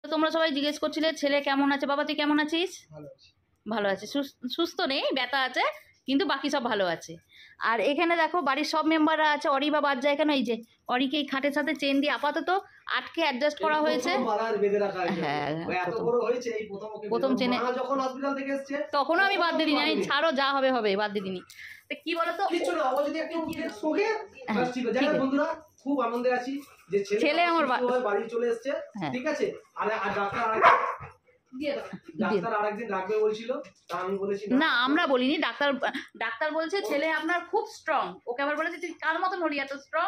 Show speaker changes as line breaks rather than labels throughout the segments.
তো তোমরা সবাই জিজ্ঞেস করছিলে ছেলে কেমন আছে। বাবা তুই কেমন আছিস?
ভালো আছি।
ভালো আছে, সুস্থ নেই, ব্যথা আছে, কিন্তু বাকি সব ভালো আছে। আর এখানে দেখো বাড়ির সব মেম্বাররা আছে। অরি বা বাদ যায় কেন, এই যে অরিকে এই খাটের সাথে চেন দিয়ে আপাতত আটকে অ্যাডজাস্ট করা হয়েছে। হ্যাঁ, প্রথম চেনে তখনও আমি বাদ দিয়ে দিই, ছাড়ো যা হবে হবে, বাদ দিয়ে দিই। তো কি বলতো,
বন্ধুরা খুব আনন্দে আছি যে
ছেলে আমার
বাড়ি চলে এসেছে। ঠিক আছে, আর ডাক্তার আরেকদিন রাখবে বলছিল, তা আমি বলেছি
না, আমরা বলিনি। ডাক্তার বলছে ছেলে আপনার খুব স্ট্রং। ওকে আবার বলেছে তুই কার মতন হলি এত স্ট্রং।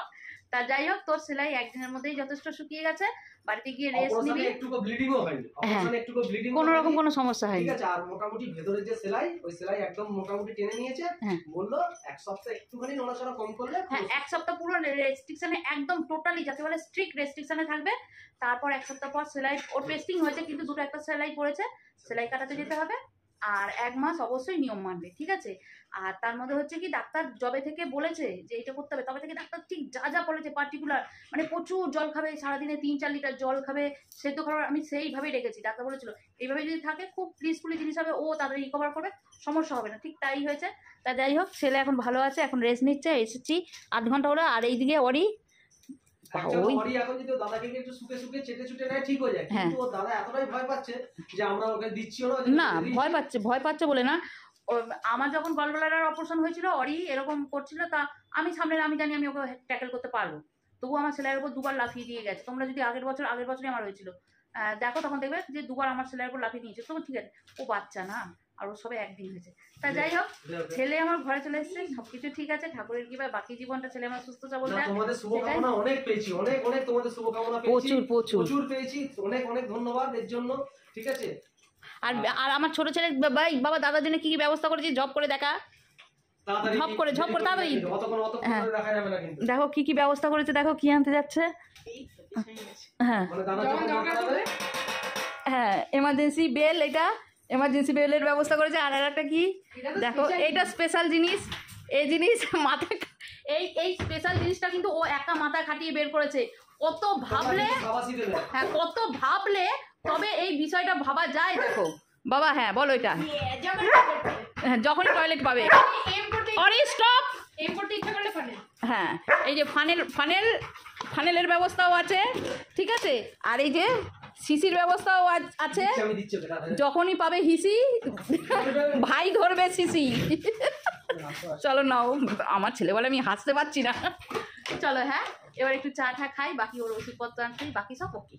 তা যাই হোক, তোর সেলাই একদিনের মধ্যেই যথেষ্ট শুকিয়ে গেছে। বাড়িতে গিয়ে রেস্ট নিবি।
একটুকু ব্লিডিংও হয়নি, অপারেশনে একটুকু ব্লিডিং
কোনো রকম কোনো সমস্যা হয়নি।
ঠিক আছে, আর মোটামুটি ভেতরে যে সেলাই, ওই সেলাই একদম মোটামুটি টেনে নিয়েছে। বললো এক সপ্তাহ একটুখানি নড়াচড়া কম করলে,
হ্যাঁ এক সপ্তাহ পুরো রেস্ট্রিকশনে, একদম টোটালি যাকে বলে স্ট্রিক্ট রেস্ট্রিকশনে থাকবে। তারপর এক সপ্তাহ পর সেলাই, ওর পেস্টিং হয়েছে কিন্তু দুটো একটা সেলাই পড়েছে, সেলাই কাটাতে যেতে হবে। আর 1 মাস অবশ্যই নিয়ম মানবে, ঠিক আছে। আর তার মধ্যে হচ্ছে কি, ডাক্তার যবে থেকে বলেছে যে এটা করতে হবে, তবে থেকে ডাক্তার ঠিক যা যা বলেছে পার্টিকুলার, মানে প্রচুর জল খাবে, সারাদিনে 3-4 লিটার জল খাবে, সেদ্ধ খাবার আমি সেইভাবেই রেখেছি। ডাক্তার বলেছিল এইভাবে যদি থাকে খুব পিসফুলি জিনিস হবে, ও তাদের রিকভার করবে, সমস্যা হবে না। ঠিক তাই হয়েছে। তা যাই হোক, ছেলে এখন ভালো আছে, এখন রেস্ট নিচ্ছে। এসেছি 8 ঘন্টা হলো। আর এইদিকে অরি
এখন যদি দাদাকে একটু সুখে সুখে চেটে চুটে নেয় ঠিক হয়ে যায়, কিন্তু ওর দাদা এতটাই ভয় পাচ্ছে যে আমরা ওকে দিচ্ছিও
না। ভয় পাচ্ছে বলে না, আমার যখন গলব্লাডার অপারেশন হয়েছিল, অরি এরকম করছিল, তা আমি সামনে, আমি জানি আমি ওকে ট্যাকেল করতে পারবো, তবু আমার সেলাইয়ের উপর 2বার লাফিয়ে দিয়ে গেছে। তোমরা যদি আগের বছরই আমার হয়েছিল দেখো, তখন দেখবে যে 2বার আমার সেলাইয়ের উপর লাফিয়ে দিয়েছে। তবু ঠিক আছে, ও বাচ্চা না, আর ও সবে একদিন হয়েছে। তা যাই হোক, ছেলে আমার ঘরে চলে এসেছে, সবকিছু ঠিক আছে, ঠাকুরের কৃপায় বাকি জীবনটা ছেলে আমার সুস্থ সবল যায়।
তোমাদের শুভকামনা অনেক পেয়েছি, অনেক অনেক তোমাদের শুভকামনা পেয়েছি, প্রচুর পেয়েছি, অনেক অনেক ধন্যবাদ এর জন্য। ঠিক আছে।
আর আমার ছোট ছেলে বাবা দাদার জন্য কি কি ব্যবস্থা করেছি, ঝপ করে দেখা, ঝপ করে তাড়াতাড়ি। দেখো কি কি ব্যবস্থা করেছে, দেখো কি আনতে যাচ্ছে। হ্যাঁ এমার্জেন্সি বেল, এটা এমার্জেন্সি বেলের ব্যবস্থা করেছে। আর একটা কি দেখো, এইটা স্পেশাল জিনিস, এই জিনিস মাথা, এই স্পেশাল জিনিসটা কিন্তু ও একা মাথা খাটিয়ে বের করেছে। কত ভাবলে তবে এই বিষয়টা ভাবা যায়। দেখো বাবা, হ্যাঁ বলো, এটা যখনই টয়লেট পাবে। স্টপ। হ্যাঁ, এই যে ফানেলের ব্যবস্থাও আছে, ঠিক আছে। আর এই যে শিশির ব্যবস্থাও আছে, যখনই পাবে হিসি ভাই ধরবে শিশি। চলো নাও, আমার ছেলে বলে আমি হাসতে পারছি না। চলো, হ্যাঁ এবার একটু চা খাই, বাকি ওর ওষুধপত্র আনতে, বাকি সব ওকে।